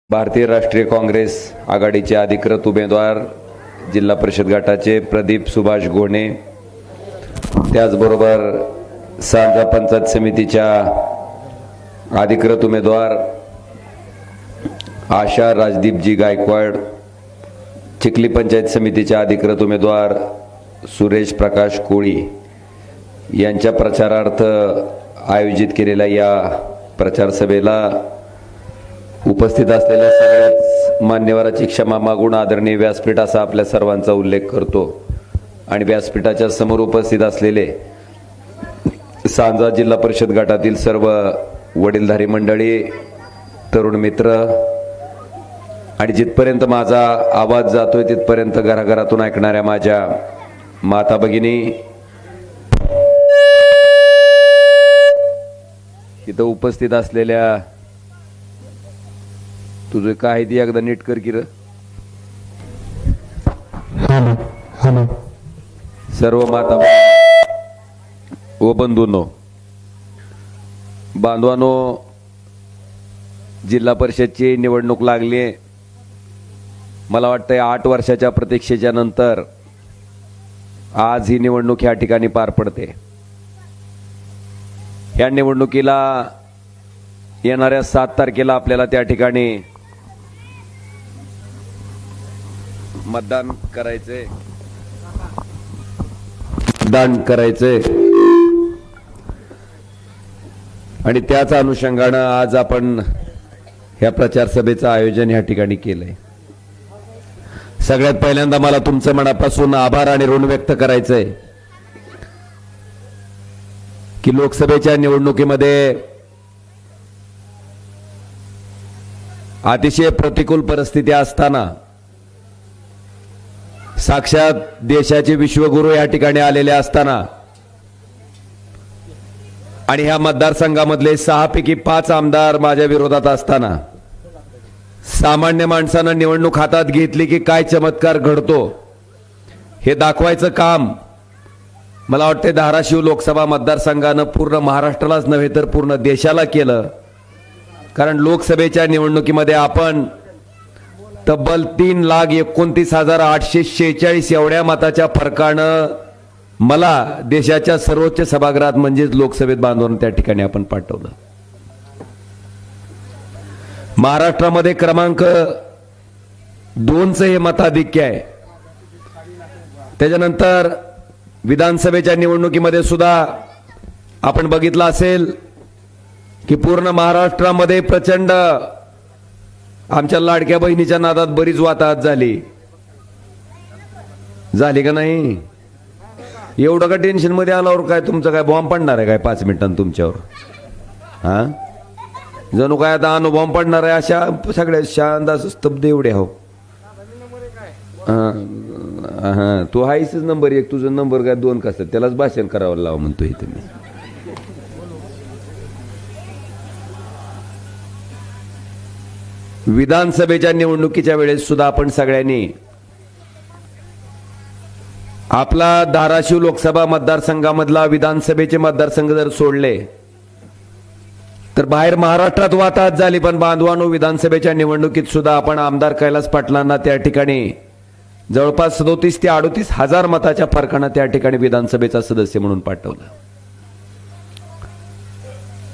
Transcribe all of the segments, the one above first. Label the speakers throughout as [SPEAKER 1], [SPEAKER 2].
[SPEAKER 1] भारतीय राष्ट्रीय काँग्रेस आघाडीचे अधिकृत उमेदवार जिल्हा परिषद गटाचे प्रदीप सुभाष गोणे, त्याचबरोबर सांजा पंचायत समितीच्या अधिकृत उमेदवार आशा राजदीपजी गायकवाड, चिखली पंचायत समितीच्या अधिकृत उमेदवार सुरेश प्रकाश कोळी यांच्या प्रचारार्थ आयोजित केलेल्या या प्रचार सभेला उपस्थित असलेल्या सगळ्याच मान्यवरांची क्षमा मागून आदरणीय व्यासपीठ असा आपल्या सर्वांचा उल्लेख करतो आणि व्यासपीठाच्या समोर उपस्थित असलेले सांजा जिल्हा परिषद गटातील सर्व वडीलधारी मंडळी, तरुण मित्र आणि जिथपर्यंत माझा आवाज जातोय तिथपर्यंत घराघरातून ऐकणाऱ्या माझ्या माता भगिनी, इथं उपस्थित असलेल्या तुझं काय ती एकदा नीट कर की र. सर्व माता व बंधूंनो, बांधवांनो, जिल्हा परिषदची निवडणूक लागली. मला वाटतंय 8 वर्षाच्या प्रतीक्षेच्या नंतर आज ही निवडणूक या ठिकाणी पार पडते. या निवडणुकीला येणाऱ्या 7 तारखेला आपल्याला त्या ठिकाणी मतदान करायचंय. आणि त्याच अनुषंगानं आज आपण ह्या प्रचार सभेचं आयोजन या ठिकाणी केलंय. सगळ्यात पहिल्यांदा मला तुमचं मनापासून आभार आणि ऋण व्यक्त करायचंय की लोकसभेच्या निवडणुकीमध्ये अतिशय प्रतिकूल परिस्थिती असताना साक्षात देशाचे विश्वगुरू या ठिकाणी आलेले असताना आणि ह्या मतदारसंघामधले 6 पैकी 5 आमदार माझ्या विरोधात असताना सामान्य माणसानं निवडणूक हातात घेतली की काय चमत्कार घडतो हे दाखवायचं काम मला वाटते धाराशिव लोकसभा मतदारसंघानं पूर्ण महाराष्ट्रालाच नव्हे तर पूर्ण देशाला केलं. कारण लोकसभेच्या निवडणुकीमध्ये आपण तब्बल 3,29,846 एवढ्या मताच्या फरकानं मला देशाच्या सर्वोच्च सभागृहात म्हणजेच लोकसभेत बांधून त्या ठिकाणी आपण पाठवलं. महाराष्ट्रामध्ये क्रमांक 2चं हे मताधिक्य आहे. त्याच्यानंतर विधानसभेच्या निवडणुकीमध्ये सुद्धा आपण बघितलं असेल की पूर्ण महाराष्ट्रामध्ये प्रचंड आमच्या लाडक्या बहिणीच्या नादात बरीच वाताहत झाली का नाही? एवढं का टेन्शन मध्ये आल्यावर काय तुमचं काय बॉम्ब पडणार आहे काय 5 मिनिटांत तुमच्यावर? हा, जणू काय आता अणुबॉम्ब पडणार आहे अशा सगळ्या शांत स्तब्ध एवढे हो. हा, तू आहेच नंबर 1, तुझा नंबर काय 2 कसं त्यालाच भाषण करावं लावा म्हणतो इथे मी. विधानसभेच्या निवडणुकीच्या वेळेस सुद्धा आपण सगळ्यांनी आपला धाराशिव लोकसभा मतदारसंघामधला विधानसभेचे मतदारसंघ जर सोडले तर बाहेर महाराष्ट्रात वाताहत झाली. पण बांधवांनो, विधानसभेच्या निवडणुकीत सुद्धा आपण आमदार कैलास पाटलांना त्या ठिकाणी जवळपास 37 ते 38 हजार मताच्या फरकानं त्या ठिकाणी विधानसभेचा सदस्य म्हणून पाठवलं.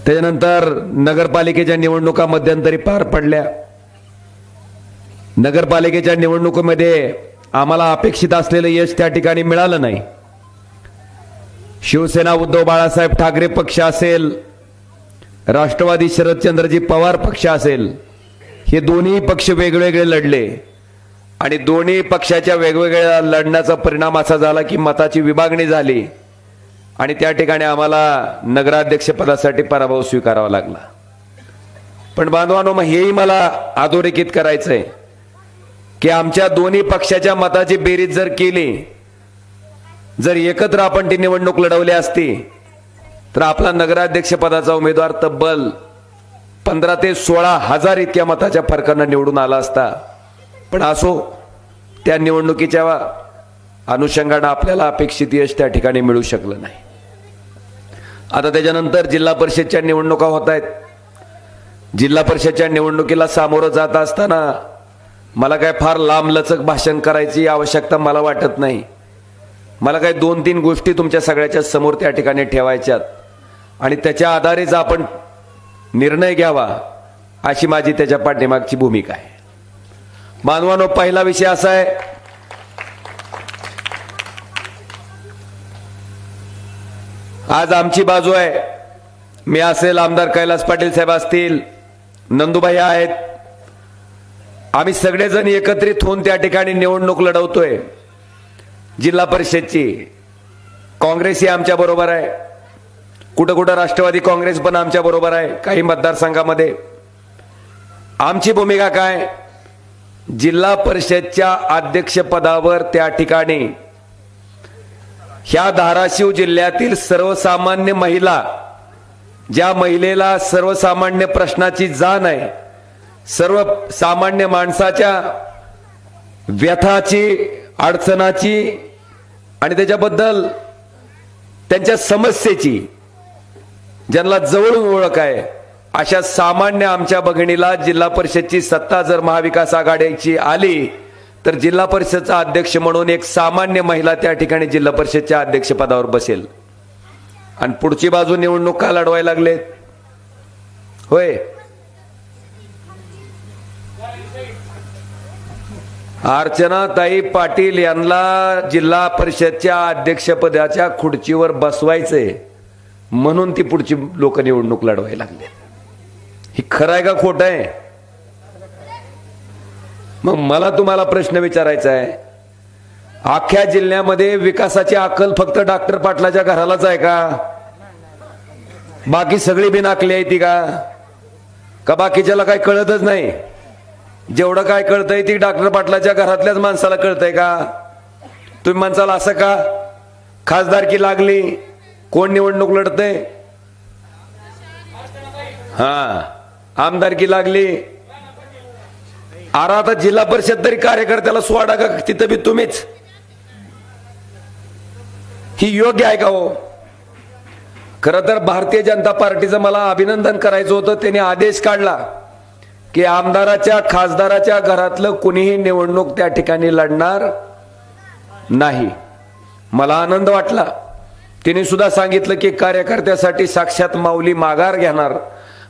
[SPEAKER 1] त्यानंतर नगरपालिकेच्या निवडणुका मध्यंतरी पार पडल्या. नगरपालिकेच्या निवडणुकीमध्ये आम्हाला अपेक्षित असलेलं यश त्या ठिकाणी मिळालं नाही. शिवसेना उद्धव बाळासाहेब ठाकरे पक्ष असेल, राष्ट्रवादी शरदचंद्रजी पवार पक्ष असेल, हे दोन्ही पक्ष वेगवेगळे लढले आणि दोन्ही पक्षाच्या वेगवेगळ्या लढण्याचा परिणाम असा झाला की मताची विभागणी झाली आणि त्या ठिकाणी आम्हाला नगराध्यक्ष पदासाठी पराभव स्वीकारावा लागला. पण बांधवांनो, मग हेही मला अधोरेखित करायचंय की आमच्या दोन्ही पक्षाच्या मताची बेरीज जर केली, जर एकत्र आपण ती निवडणूक लढवली असती तर आपला नगराध्यक्ष पदाचा उमेदवार तब्बल 15 ते 16 हजार इतक्या मताच्या फरकानं निवडून आला असता. पण असो, त्या निवडणुकीच्या अनुषंगाने आपल्याला अपेक्षित यश त्या ठिकाणी मिळू शकलं नाही. आता त्याच्यानंतर जिल्हा परिषदच्या निवडणुका होत आहेत. जिल्हा परिषदच्या निवडणुकीला सामोरं जात असताना मला काय फार लांबलचक भाषण करायची आवश्यकता मला वाटत नाही. मला काय 2-3 गोष्टी तुमच्या सगळ्याच्या समोर त्या ठिकाणी ठेवायच्यात आणि त्याच्या आधारेच आपण निर्णय घ्यावा अशी माझी त्याच्या पाठीमागची भूमिका आहे. बांधवांनो, पहिला विषय असा आहे, आज आमची बाजू आहे. मी असेल, आमदार कैलास पाटील साहेब असतील, नंदुभाई आहेत, आम्ही सगळेजण एकत्रित होऊन त्या ठिकाणी निवडणूक लढवतोय जिल्हा परिषदची. काँग्रेस ही आमच्या बरोबर आहे, कुठं कुठं राष्ट्रवादी काँग्रेस पण आमच्या बरोबर आहे काही मतदारसंघामध्ये. आमची भूमिका काय, जिल्हा परिषदच्या अध्यक्षपदावर त्या ठिकाणी ह्या धाराशिव जिल्ह्यातील सर्वसामान्य महिला, ज्या महिलेला सर्वसामान्य प्रश्नाची जाण आहे, सर्वसामान्य माणसाच्या व्यथाची, अडचणाची आणि त्याच्याबद्दल त्यांच्या समस्येची ज्यांना जवळून ओळख आहे, अशा सामान्य आमच्या भगिनीला जिल्हा परिषदची सत्ता जर महाविकास आघाडीची आली तर जिल्हा परिषदचा अध्यक्ष म्हणून एक सामान्य महिला त्या ठिकाणी जिल्हा परिषदच्या अध्यक्षपदावर बसेल. आणि पुढची बाजू निवडणूक का लढवायला लागलेत? होय, अर्चनाताई पाटील यांना जिल्हा परिषदच्या अध्यक्षपदाच्या खुर्चीवर बसवायचंय म्हणून ती पुढची लोक निवडणूक लढवायला लागले. ही खरं आहे का खोटं आहे? मग मला तुम्हाला प्रश्न विचारायचा आहे, अख्ख्या जिल्ह्यामध्ये विकासाची अक्कल फक्त डॉक्टर पाटलाच्या घरालाच आहे का? बाकी सगळी बिनाकली आहे ती का बाकीच्याला काय कळतच नाही? जेवढं काय कळतंय ती डॉक्टर पाटलाच्या घरातल्याच माणसाला कळतंय का? तुम्ही माणसाला असं का, खासदारकी लागली, कोण निवडणूक लढतंय? हा, आमदारकी लागली, आता जिल्हा परिषद तरी कार्यकर्त्याला सोडा का तिथं बी तुम्हीच? ही योग्य आहे का हो? खरं तर भारतीय जनता पार्टीचं मला अभिनंदन करायचं होतं. त्याने आदेश काढला की आमदाराच्या, खासदाराच्या घरातलं कुणीही निवडणूक त्या ठिकाणी लढणार नाही. मला आनंद वाटला. तिने सुद्धा सांगितलं की कार्यकर्त्यासाठी साक्षात माऊली माघार घेणार.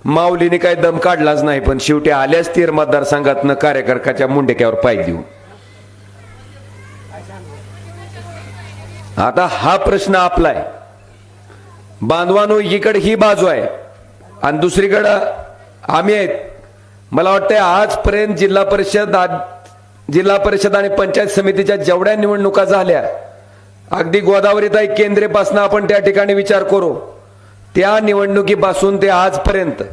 [SPEAKER 1] माऊलीने काही दम काढलाच नाही, पण शेवटी आल्याच तीर मतदारसंघातनं कार्यकर्त्याच्या मुंडक्यावर पाय देऊ. आता हा प्रश्न आपलाय. बांधवानो, इकडे ही बाजू आहे आणि दुसरीकडे आम्ही आहेत. मला वाटतंय आजपर्यंत जिल्हा परिषद आणि पंचायत समितीच्या जेवढ्या निवडणुका झाल्या, अगदी गोदावरीताई केंद्रेपासून आपण त्या ठिकाणी विचार करू, त्या निवडणुकीपासून ते आजपर्यंत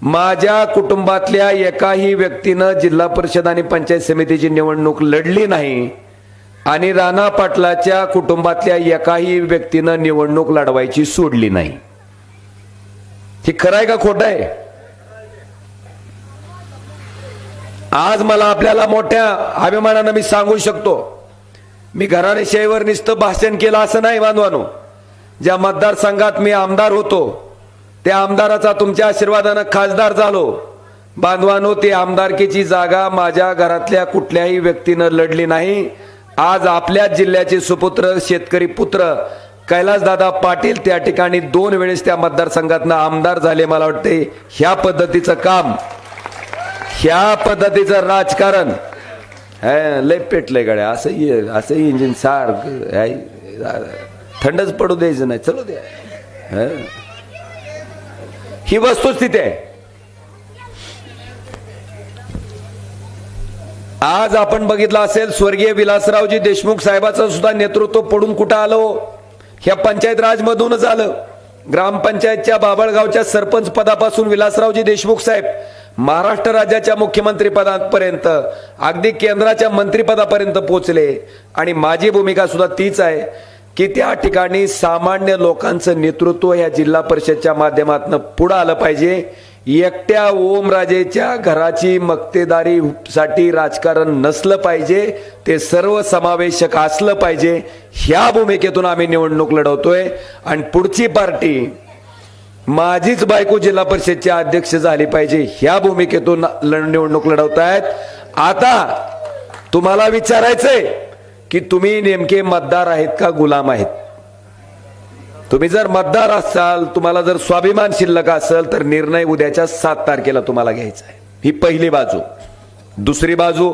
[SPEAKER 1] माझ्या कुटुंबातल्या एकाही व्यक्तीनं जिल्हा परिषद आणि पंचायत समितीची निवडणूक लढली नाही आणि राणा पाटलाच्या कुटुंबातल्या एकाही व्यक्तीनं निवडणूक लढवायची सोडली नाही. हे खरं आहे का खोटं आहे? आज मला आपल्याला मोठ्या अभिमानानं मी सांगू शकतो, मी घराणेशाहीवर नुसतं भाषण केलं असं नाही बांधवानो. ज्या मतदारसंघात मी आमदार होतो त्या आमदाराचा तुमच्या आशीर्वादानं खासदार झालो. बांधवानो, ती आमदारकीची जागा माझ्या घरातल्या कुठल्याही व्यक्तीनं लढली नाही. आज आपल्या जिल्ह्याचे सुपुत्र, शेतकरी पुत्र कैलासदादा पाटील त्या ठिकाणी 2 वेळेस त्या मतदारसंघातनं आमदार झाले. मला वाटते ह्या पद्धतीचं काम, ह्या पद्धतीचं राजकारण लय पेटलंय गड्या. असं इंजिन सारखं थंडच पडू द्यायचं नाही, चलो द्या. ही वस्तुस्थिती आहे. आज आपण बघितलं असेल, स्वर्गीय विलासरावजी देशमुख साहेबांचं सुद्धा नेतृत्व पडून कुठं आलो? ह्या पंचायत राज मधूनच आलं. ग्रामपंचायतच्या बाबळगावच्या सरपंच पदापासून विलासरावजी देशमुख साहेब महाराष्ट्र राज्याच्या मुख्यमंत्री पदापर्यंत, अगदी केंद्राच्या मंत्रिपदापर्यंत पोहोचले. आणि माझी भूमिका सुद्धा तीच आहे की त्या ठिकाणी सामान्य लोकांचं नेतृत्व या जिल्हा परिषदच्या माध्यमातून पुढे आलं पाहिजे. एकट्या ओमराजेच्या घराची मक्तेदारीसाठी राजकारण नसलं पाहिजे, ते सर्वसमावेशक असलं पाहिजे. ह्या भूमिकेतून आम्ही निवडणूक लढवतोय. आणि पुढची पार्टी माझीच बायको जिल्हा परिषदची अध्यक्ष झाली पाहिजे, ह्या भूमिकेतून निवडणूक लढवतायत. आता तुम्हाला विचारायचंय की तुम्ही नेमके मतदार आहेत का गुलाम आहेत? तुम्ही जर मतदार असाल, तुम्हाला जर स्वाभिमान शिल्लक असेल, तर निर्णय उद्याच्या 7 तारखेला तुम्हाला घ्यायचा आहे. ही पहिली बाजू. दुसरी बाजू,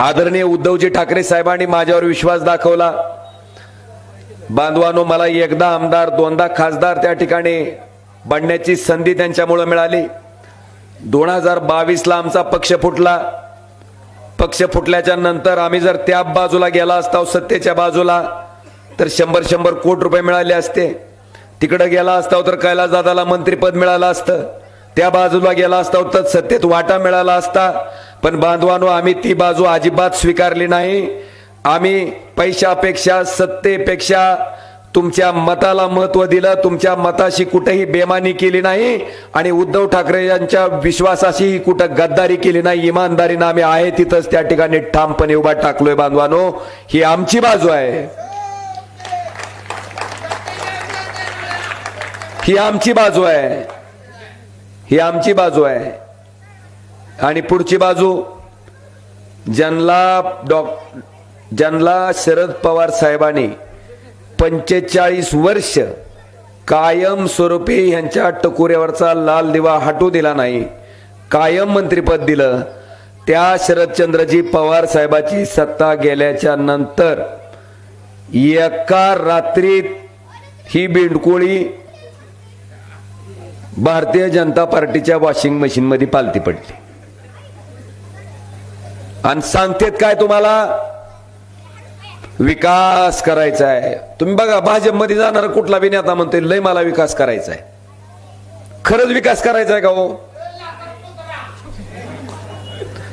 [SPEAKER 1] आदरणीय उद्धवजी ठाकरे साहेबांनी माझ्यावर विश्वास दाखवला. बांधवानो, मला एकदा आमदार, दोनदा खासदार त्या ठिकाणी बनण्याची संधी त्यांच्यामुळे मिळाली. 2022ला आमचा पक्ष फुटला. पक्ष फुटल्याच्या नंतर आम्ही जर त्या बाजूला गेला असता, सत्तेच्या बाजूला, तर 100 कोटी रुपये मिळाले असते. तिकडे गेला असता तर कैलासदादाला मंत्रिपद मिळालं असतं. त्या बाजूला गेला असता तर सत्तेत वाटा मिळाला असता. पण बांधवानो, आम्ही ती बाजू अजिबात स्वीकारली नाही. आम्ही पैशापेक्षा, सत्तेपेक्षा तुमच्या मताला महत्व दिलं. तुमच्या मताशी कुठेही बेमानी केली नाही आणि उद्धव ठाकरे यांच्या विश्वासाशी कुठं गद्दारी केली नाही. इमानदारीनं आम्ही आहे तिथंच त्या ठिकाणी ठामपणे उभा टाकलोय. बांधवानो, ही आमची बाजू आहे. ही आमची बाजू आहे. ही आमची बाजू आहे. आणि पुढची बाजू, ज्यांना शरद पवार साहेबांनी 45 वर्ष कायम स्वरूपी ह्यांच्या टकोऱ्यावरचा लाल दिवा हटू दिला नाही, कायम मंत्रिपद दिलं, त्या शरदचंद्रजी पवार साहेबाची सत्ता गेल्याच्या नंतर एका रात्रीत ही बिंडकोळी भारतीय जनता पार्टीच्या वॉशिंग मशीन मध्ये पालती पडली. आणि सांगतेत काय तुम्हाला? विकास करायचा आहे. तुम्ही बघा, भाजपमध्ये जाणार कुठला बी नेता म्हणतोय लय मला विकास करायचा आहे. खरंच विकास करायचा आहे का हो?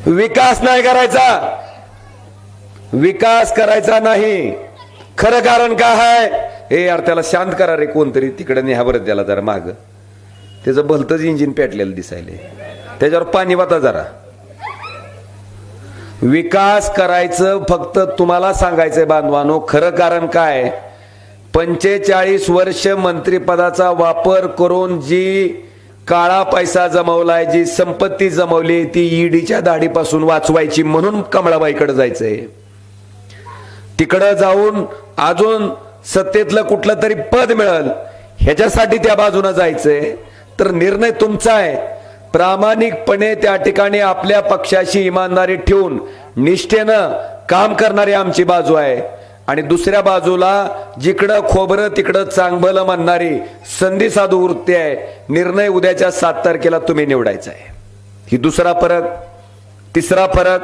[SPEAKER 1] विकास नाही करायचा. विकास करायचा नाही. खरं कारण काय आहे? हे यार, त्याला शांत करा रे कोणतरी, तिकडे न्या बरं त्याला जरा माग. त्याचं भलतंच इंजिन पेटलेलं दिसायले, त्याच्यावर पाणी वाता जरा. विकास करायचं फक्त तुम्हाला सांगायचंय बांधवानो. खरं कारण काय? 45 वर्ष मंत्रिपदाचा वापर करून जी काळा पैसा जमवलाय, जी संपत्ती जमवली, ती ईडीच्या दाढीपासून वाचवायची म्हणून कमळाबाईकडे जायचंय. तिकडं जाऊन अजून सत्तेतलं कुठलं तरी पद मिळेल ह्याच्यासाठी त्या बाजूने जायचंय. तर निर्णय तुमचा आहे. प्रामाणिकपणे त्या ठिकाणी आपल्या पक्षाशी इमानदारी ठेवून निष्ठेनं काम करणारी आमची बाजू आहे. आणि दुसऱ्या बाजूला जिकडं खोबरं तिकडं चांगलं म्हणणारी संधी साधू वृत्ती आहे. निर्णय उद्याच्या 7 तारखेला तुम्ही निवडायचा आहे. ही दुसरा फरक. तिसरा फरक,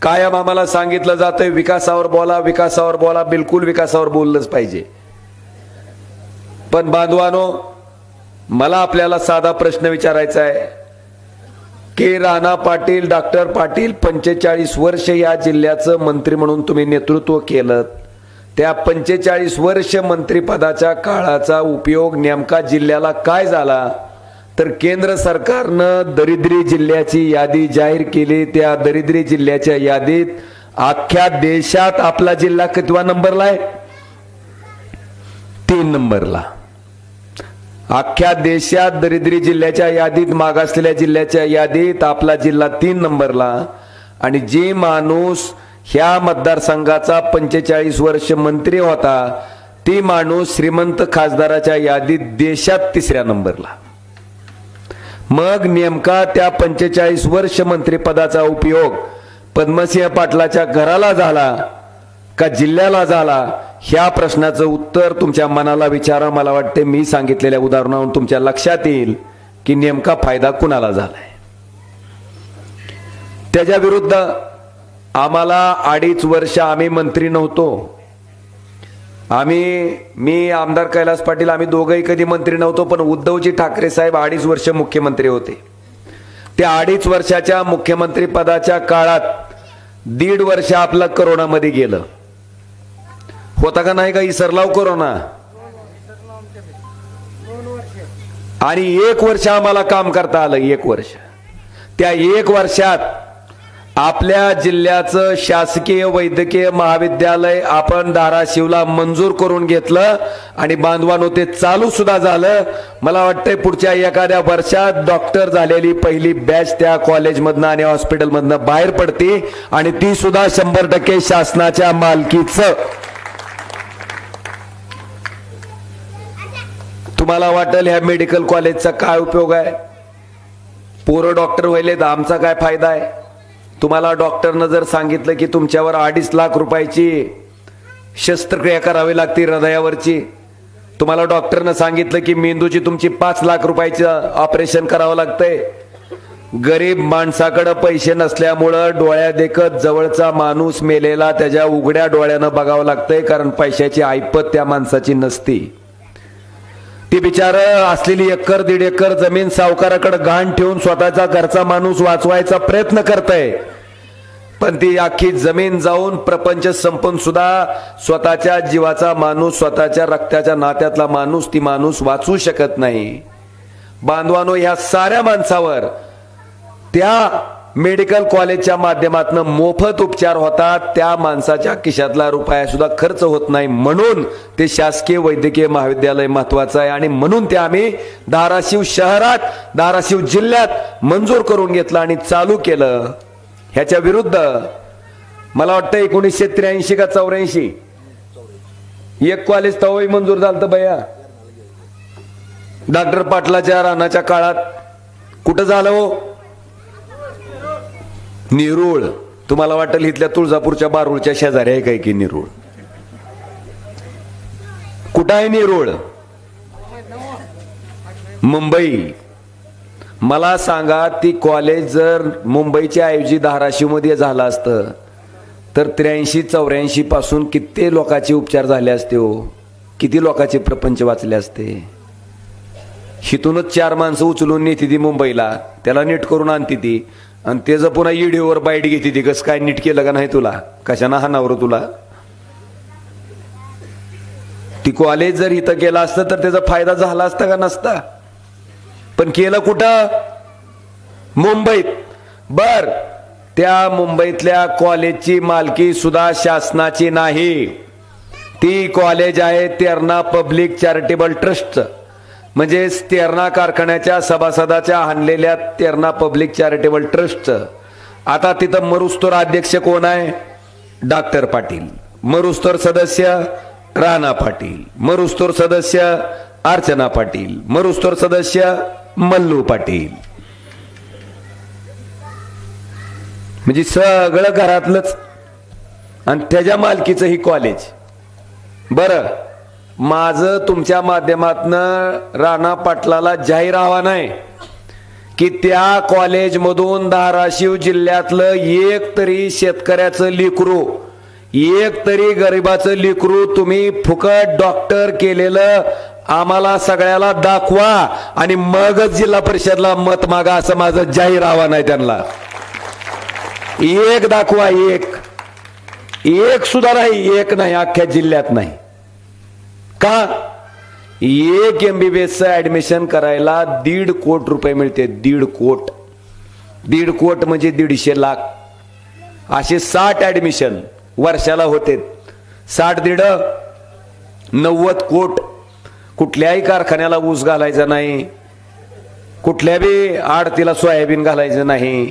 [SPEAKER 1] कायम आम्हाला सांगितलं जातंय विकासावर बोला, विकासावर बोला. बिलकुल विकासावर बोललंच पाहिजे. पण बांधवानो, मला आपल्याला साधा प्रश्न विचारायचा आहे की राणा पाटील, डॉक्टर पाटील 45 वर्ष या जिल्ह्याचं मंत्री म्हणून तुम्ही नेतृत्व केलं. त्या 45 वर्ष मंत्रिपदाच्या काळाचा उपयोग नेमका जिल्ह्याला काय झाला? तर केंद्र सरकारनं दरिद्री जिल्ह्याची यादी जाहीर केली. त्या दरिद्री जिल्ह्याच्या यादीत अख्ख्या देशात आपला जिल्हा कितवा नंबरला आहे? 3 नंबरला. अख्ख्या देशात दरिद्री जिल्ह्याच्या यादीत, मागासलेल्या जिल्ह्याच्या यादीत आपला जिल्हा 3 नंबरला. आणि जे माणूस ह्या मतदारसंघाचा 45 वर्ष मंत्री होता, ती माणूस श्रीमंत खासदाराच्या यादीत देशात 3ऱ्या नंबरला. मग नेमका त्या 45 वर्ष मंत्रिपदाचा उपयोग पद्मसिंह पाटलाच्या घराला झाला का जिल्ह्याला झाला? ह्या प्रश्नाचं उत्तर तुमच्या मनाला विचारा. मला वाटते मी सांगितलेल्या उदाहरणावरून तुमच्या लक्षात येईल की नेमका फायदा कुणाला झालाय. त्याच्या विरुद्ध आम्हाला 2.5 वर्ष आम्ही मंत्री नव्हतो. मी आमदार कैलास पाटील, आम्ही दोघंही कधी मंत्री नव्हतो. पण उद्धवजी ठाकरे साहेब 2.5 वर्ष मुख्यमंत्री होते. त्या 2.5 वर्षाच्या मुख्यमंत्री पदाच्या काळात 1.5 वर्ष आपलं कोरोनामध्ये गेलं. होता का नाही का इसरलाव कोरोना? आणि 1 वर्ष आम्हाला काम करता आलं. 1 वर्ष. त्या 1 वर्षात आपल्या जिल्ह्याचं शासकीय वैद्यकीय महाविद्यालय आपण धाराशिवला मंजूर करून घेतलं आणि बांधवानो ते चालू सुद्धा झालं. मला वाटतंय पुढच्या एखाद्या वर्षात डॉक्टर झालेली पहिली बॅच त्या कॉलेजमधनं आणि हॉस्पिटलमधनं बाहेर पडते आणि ती सुद्धा 100% शासनाच्या मालकीचं. तुम्हाला वाटेल ह्या मेडिकल कॉलेजचा काय उपयोग आहे, पोरं डॉक्टर व्हायले तर आमचा काय फायदा आहे. तुम्हाला डॉक्टरनं जर सांगितलं की तुमच्यावर 2.5 लाख रुपयाची शस्त्रक्रिया करावी लागते हृदयावरची, तुम्हाला डॉक्टरनं सांगितलं की मेंदूची तुमची 5 लाख रुपयाचं ऑपरेशन करावं लागतंय, गरीब माणसाकडे पैसे नसल्यामुळं डोळ्या देखत जवळचा माणूस मेलेला त्याच्या उघड्या डोळ्यानं बघावं लागतंय, कारण पैशाची ऐपत त्या माणसाची नसती. ती बिचार असलेली 1-1.5 एकर जमीन सावकाराकडे गहाण ठेवून स्वतःचा घरचा माणूस वाचवायचा प्रयत्न करतय, पण ती अख्खी जमीन जाऊन प्रपंच संपून सुद्धा स्वतःच्या जीवाचा माणूस, स्वतःच्या रक्ताच्या नात्यातला माणूस, ती माणूस वाचवू शकत नाही. बांधवानो, ह्या साऱ्या माणसावर त्या मेडिकल कॉलेजच्या माध्यमातून मोफत उपचार होतात. त्या माणसाच्या खिशातला रुपया सुद्धा खर्च होत नाही, म्हणून ते शासकीय वैद्यकीय महाविद्यालय महत्वाचं आहे आणि म्हणून ते आम्ही धाराशिव शहरात, धाराशिव जिल्ह्यात मंजूर करून घेतलं आणि चालू केलं. ह्याच्या विरुद्ध मला वाटतं 1983 का 84 एक कॉलेज तवही मंजूर झालं तर बया डॉक्टर पाटलाच्या राणाच्या काळात. कुठं झालं हो? निरूळ. तुम्हाला वाटेल इथल्या तुळजापूरच्या बारूळच्या शेजारी आहे काय की निरूळ? कुठं आहे निरूळ? मुंबई. मला सांगा, ती कॉलेज जर मुंबईच्या ऐवजी धाराशिव मध्ये झालं असतं तर 83-84 पासून किती लोकांचे उपचार झाले असते हो, किती लोकांचे प्रपंच वाचले असते. हिथूनच 4 माणसं उचलून नेती ती मुंबईला, त्याला नीट करून आणती ती आणि त्याचं पुन्हा ईडीओवर बाईट घेते ती, कसं काय नीट केलं का नाही तुला, कशानं हाणावर तुला. ती कॉलेज जर इथं केलं असतं तर त्याचा फायदा झाला असता का नसता, पण केलं कुठं? मुंबईत. बर, त्या मुंबईतल्या कॉलेजची मालकी सुद्धा शासनाची नाही, ती कॉलेज आहे तेरणा पब्लिक चॅरिटेबल ट्रस्टचं, म्हणजे तेरणा कारखान्याच्या सभासदाच्या आणलेल्या तेरणा पब्लिक चॅरिटेबल ट्रस्टचं. आता तिथं मरुस्तोर अध्यक्ष कोण आहे? डॉक्टर पाटील. मरुस्तोर सदस्य राणा पाटील. मरुस्तोर सदस्य अर्चना पाटील. मरुस्तोर सदस्य मल्लू पाटील. म्हणजे सगळं घरातलंच आणि त्याच्या मालकीचं ही कॉलेज. बरं, माझं तुमच्या माध्यमातनं राणा पाटलाला जाहीर आव्हान आहे की त्या कॉलेजमधून धाराशिव जिल्ह्यातलं एक तरी शेतकऱ्याचं लेकरू, एक तरी गरिबाचं लेकरू तुम्ही फुकट डॉक्टर केलेलं आम्हाला सगळ्याला दाखवा आणि मगच जिल्हा परिषदला मत मागा, असं माझं जाहीर आव्हान आहे त्यांना. एक दाखवा, एक सुद्धा नाही, एक नाही, अख्ख्या जिल्ह्यात नाही. का? एक MBBS ऍडमिशन करायला 1.5 कोटी रुपये मिळते. 1.5 कोटी. 1.5 कोटी म्हणजे 150 लाख. असे 60 ऍडमिशन वर्षाला होते. 60 दीड 90 कोटी. कुठल्याही कारखान्याला ऊस घालायचा नाही, कुठल्या बी आडतीला सोयाबीन घालायचं नाही,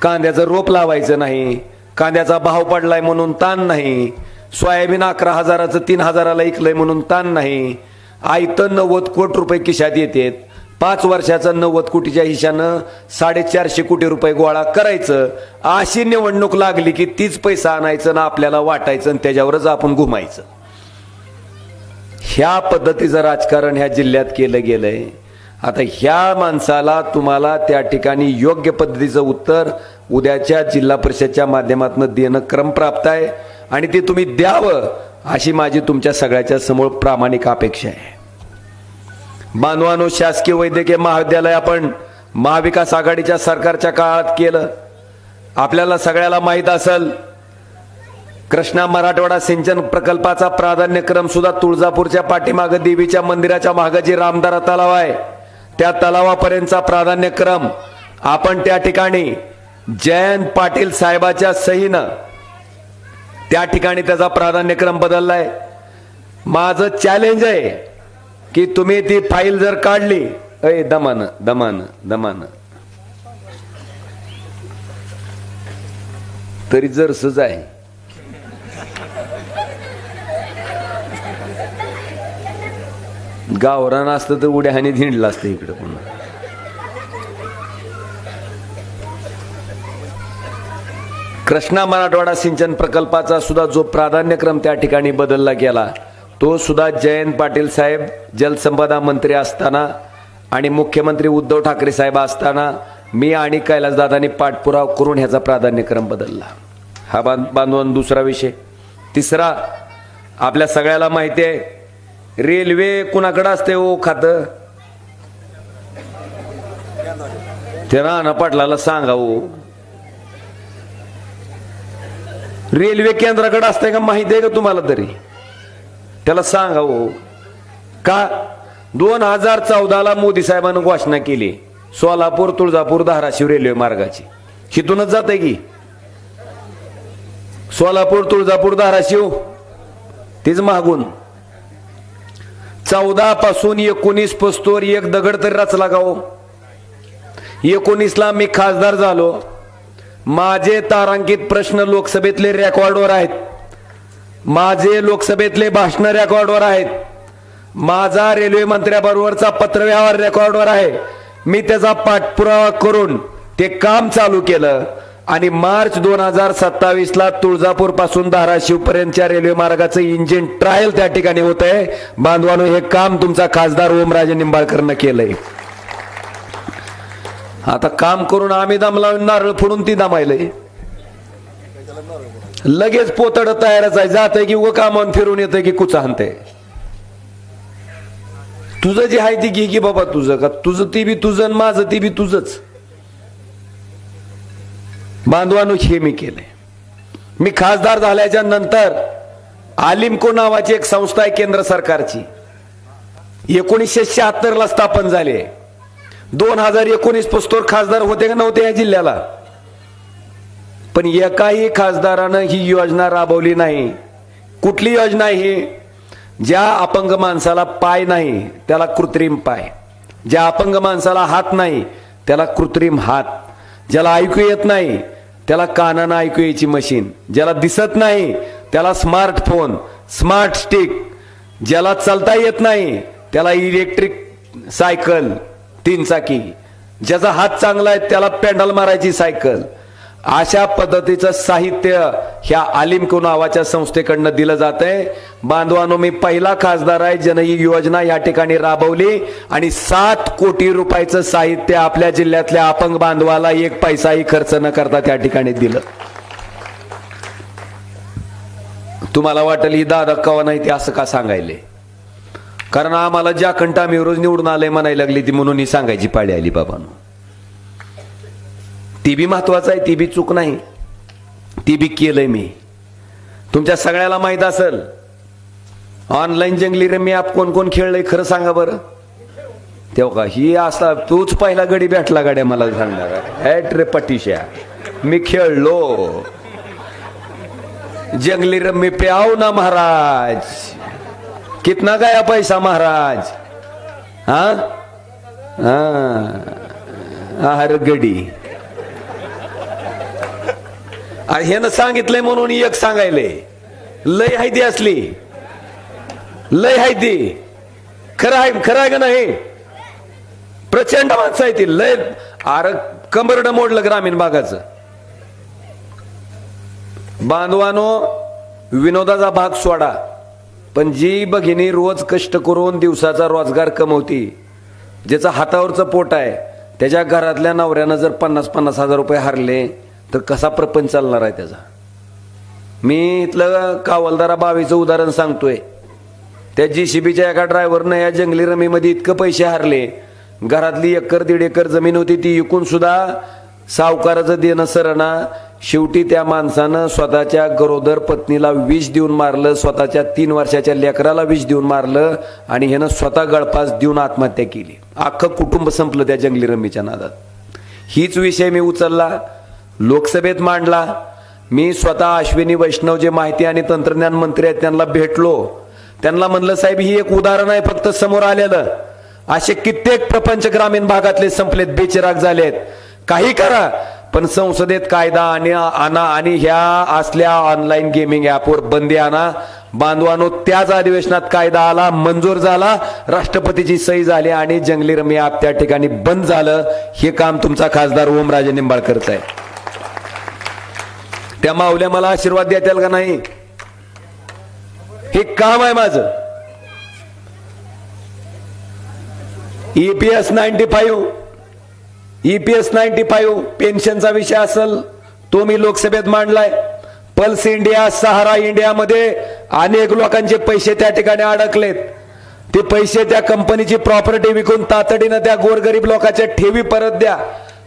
[SPEAKER 1] कांद्याचं रोप लावायचं नाही, कांद्याचा भाव पडलाय म्हणून ताण नाही, सोयाबीन 11,000चं 3,000ला इकलंय म्हणून ताण नाही. आयतं 90 कोटी रुपये खिशात येतात. 5 वर्षाचं 90 कोटीच्या हिशानं 450 कोटी रुपये गोळा करायचं. अशी निवडणूक लागली की तीच पैसा आणायचं ना आपल्याला वाटायचं आणि त्याच्यावरच आपण घुमायचं. ह्या पद्धतीचं राजकारण ह्या जिल्ह्यात केलं गेलंय. आता ह्या माणसाला तुम्हाला त्या ठिकाणी योग्य पद्धतीचं उत्तर उद्याच्या जिल्हा परिषदच्या माध्यमातून देणं क्रमप्राप्त आहे आणि ते तुम्ही द्यावं अशी माझी तुमच्या सगळ्याच्या समोर प्रामाणिक अपेक्षा आहे. बांधवानो, शासकीय वैद्यकीय महाविद्यालय आपण महाविकास आघाडीच्या सरकारच्या काळात केलं. आपल्याला सगळ्याला माहित असेल, कृष्णा मराठवाडा सिंचन प्रकल्पाचा प्राधान्यक्रम सुद्धा तुळजापूरच्या पाठीमागे देवीच्या मंदिराच्या मागे जे रामदारा तलाव आहे त्या तलावापर्यंतचा प्राधान्यक्रम आपण त्या ठिकाणी जयंत पाटील साहेबाच्या सहीनं त्या ठिकाणी त्याचा प्राधान्यक्रम बदललाय. माझं चॅलेंज आहे की तुम्ही ती फाईल जर काढली, दमान दमान दमान तरी जर सज आहे, गावरान असतं तर उड्या हानी धिंडलं असतं इकडे. पुन्हा कृष्णा मराठवाडा सिंचन प्रकल्पाचा सुद्धा जो प्राधान्यक्रम त्या ठिकाणी बदलला गेला, तो सुद्धा जयंत पाटील साहेब जलसंपदा मंत्री असताना आणि मुख्यमंत्री उद्धव ठाकरे साहेब असताना मी आणि कैलासदादांनी पाठपुरावा करून ह्याचा प्राधान्यक्रम बदलला. हा बांधवांनो दुसरा विषय. तिसरा, आपल्या सगळ्याला माहिती आहे रेल्वे कुणाकडे असते हो खातं? ते राणा पाटलाला सांगा हो. रेल्वे केंद्राकडे असते का माहिती आहे का तुम्हाला? तरी त्याला सांगा हो. का 2014ला मोदी साहेबांनी घोषणा केली सोलापूर तुळजापूर धाराशिव रेल्वे मार्गाची. हिथूनच जाते की सोलापूर तुळजापूर धाराशिव, तीच मागून 14 पासून 19 पस्तोर एक दगड तरी रचला का हो? 19ला मी खासदार झालो. माझे तारांकित प्रश्न लोकसभेतले रेकॉर्डवर आहेत. माझे लोकसभेतले भाषण रेकॉर्डवर आहेत. माझा रेल्वे मंत्र्याबरोबरचा पत्रव्यवहार रेकॉर्डवर आहे. मी त्याचा पाठपुरावा करून ते काम चालू केलं आणि मार्च 2027ला तुळजापूर पासून धाराशिव पर्यंतच्या रेल्वे मार्गाचं इंजिन ट्रायल त्या ठिकाणी होत आहे. बांधवानो, हे काम तुमचा खासदार ओमराजे निंबाळकरनं केलंय. आता काम करून आम्ही दमला, नारळ फोडून ती दमायलंय. लगेच पोतड तयारच आहे. जात की उगं कामावून फिरून येतं की कुचा हाणते. तुझं जे आहे ती घे की बाबा. तुझं का तुझं ती बी तुझं, माझं ती बी तुझंच. बांधवानो, हे मी केले. मी खासदार झाल्याच्या नंतर आलिमको नावाची एक संस्था आहे केंद्र सरकारची, 1976ला स्थापन झाली. 2019 पस्तोर खासदार होते का नव्हते या जिल्ह्याला? पण एकाही खासदारानं ही योजना राबवली नाही. कुठली योजना ही? ज्या अपंग माणसाला पाय नाही त्याला कृत्रिम पाय, ज्या अपंग माणसाला हात नाही त्याला कृत्रिम हात, ज्याला ऐकू येत नाही त्याला कानानं ऐकू यायची मशीन, ज्याला दिसत नाही त्याला स्मार्टफोन, स्मार्ट स्टिक, ज्याला चालता येत नाही त्याला इलेक्ट्रिक सायकल 3 चाकी, ज्याचा हात चांगला आहे त्याला पेंडल मारायची सायकल. अशा पद्धतीचं साहित्य ह्या आलिमको नावाच्या संस्थेकडनं दिलं जात आहे. बांधवानो, मी पहिला खासदार आहे ज्यानं ही योजना या ठिकाणी राबवली आणि 7 कोटी रुपयाचं साहित्य आपल्या जिल्ह्यातल्या अपंग बांधवाला 1 पैसाही खर्च न करता त्या ठिकाणी दिलं. तुम्हाला वाटेल ही दादा कवा नाही ते असं का सांगायले? कारण आम्हाला ज्या कंटा आम्ही रोज निवडून आले म्हणायला लागली ती म्हणून ही सांगायची पाळी आली. बाबांनो, ती बी महत्वाचं आहे, ती बी चूक नाही, ती बी केलंय मी. तुमच्या सगळ्याला माहित असेल ऑनलाईन जंगली रमी ॲप कोण कोण खेळलंय खरं सांगा बरं. तेव्हा का ही असा तूच पहिला गडी भेटला गाड्या मला सांगणार ॲट रे पटिशा मी खेळलो जंगली रमी पे आओ ना महाराज, कितना गया पैसा महाराज? हाँ हाँ हर गडी ह्यानं सांगितलंय म्हणून एक सांगायले. लय हाय ती असली, लय हाय ती. खरं आहे का नाही? प्रचंड माणसं आहे ती. लय अरे कंबरड मोडलं ग्रामीण भागाचं. बांधवानो, विनोदाचा भाग सोडा, पण जी भगिनी रोज कष्ट करून दिवसाचा रोजगार कमवती, ज्याचा हातावरचं पोट आहे, त्याच्या घरातल्या नवऱ्यानं जर 50-50 हजार रुपये हरले तर कसा प्रपंच चालणार आहे त्याचा? मी इथलं कावलदारा बावीचं उदाहरण सांगतोय. त्या JCBच्या एका ड्रायव्हरनं या जंगली रमीमध्ये इतकं पैसे हरले, घरातली 1-1.5 एकर जमीन होती ती विकून सुद्धा सावकाराचं देणं सरना. शेवटी त्या माणसानं स्वतःच्या गरोदर पत्नीला विष देऊन मारलं, स्वतःच्या 3 वर्षाच्या लेकराला विष देऊन मारलं आणि ह्यानं स्वतः गळफास देऊन आत्महत्या केली. अख्खं कुटुंब संपलं त्या जंगली रमीच्या नादात. हीच विषय मी उचलला लोकसभेत मांडला. मी स्वतः अश्विनी वैष्णव जे माहिती आणि तंत्रज्ञान मंत्री आहेत त्यांना भेटलो. त्यांना म्हणलं साहेब ही एक उदाहरण आहे फक्त समोर आलेलं. असे कित्येक प्रपंच ग्रामीण भागातले संपलेत, बेचिराग झालेत. काही करा पण संसदेत कायदा आणा आणि ह्या असल्या ऑनलाईन गेमिंग ऍपवर बंदी आणा. बांधवानो, त्याच अधिवेशनात कायदा आला, मंजूर झाला, राष्ट्रपतीची सही झाली आणि जंगली रमी ऍप त्या ठिकाणी बंद झालं. हे काम तुमचा खासदार ओमराजे निंबाळकरच आहे. त्या माऊल्या मला आशीर्वाद देतील का नाही? हे काम आहे माझं. EPS 95 पेन्शनचा विषय असेल तो मी लोकसभेत मांडलाय. पल्स इंडिया, सहारा इंडियामध्ये अनेक लोकांचे पैसे त्या ठिकाणी अडकलेत. ते पैसे त्या कंपनीची प्रॉपर्टी विकून तातडीनं त्या गोरगरीब लोकांच्या ठेवी परत द्या.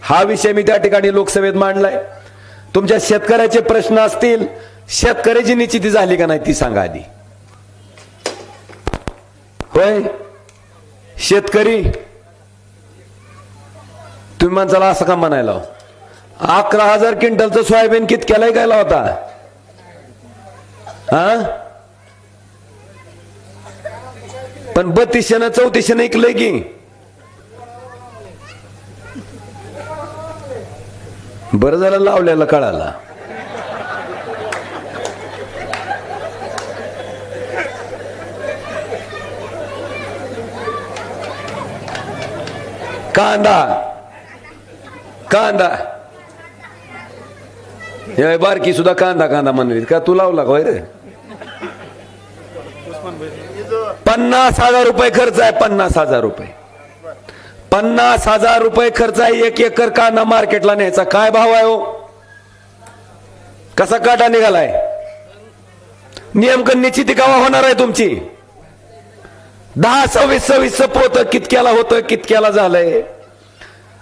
[SPEAKER 1] हा विषय मी त्या ठिकाणी लोकसभेत मांडलाय. तुमच्या शेतकऱ्याचे प्रश्न असतील, शेतकऱ्याची निश्चिती झाली का नाही ती सांगा आधी. होय शेतकरी, तुम्ही माणसाला असं का म्हणायला? 11,000 क्विंटलचं सोयाबीन कितक्याला गेला होता? हा, पण 3200 3400 ऐकलंय की. बरं झालं लावलेला कळाला. कांदा हे बारकी सुद्धा कांदा म्हणली का? तू लावला का रे? 50,000 रुपये खर्च आहे. 50,000 रुपये, 50,000 रुपये खर्च आहे. 1 एकर कांदा मार्केटला न्यायचा. काय भाव आहे हो? कसा काटा निघालाय? नेमकं निश्चिती केव्हा होणार आहे तुमची? 10-26 पोत कितक्याला होतं, कितक्याला झालंय?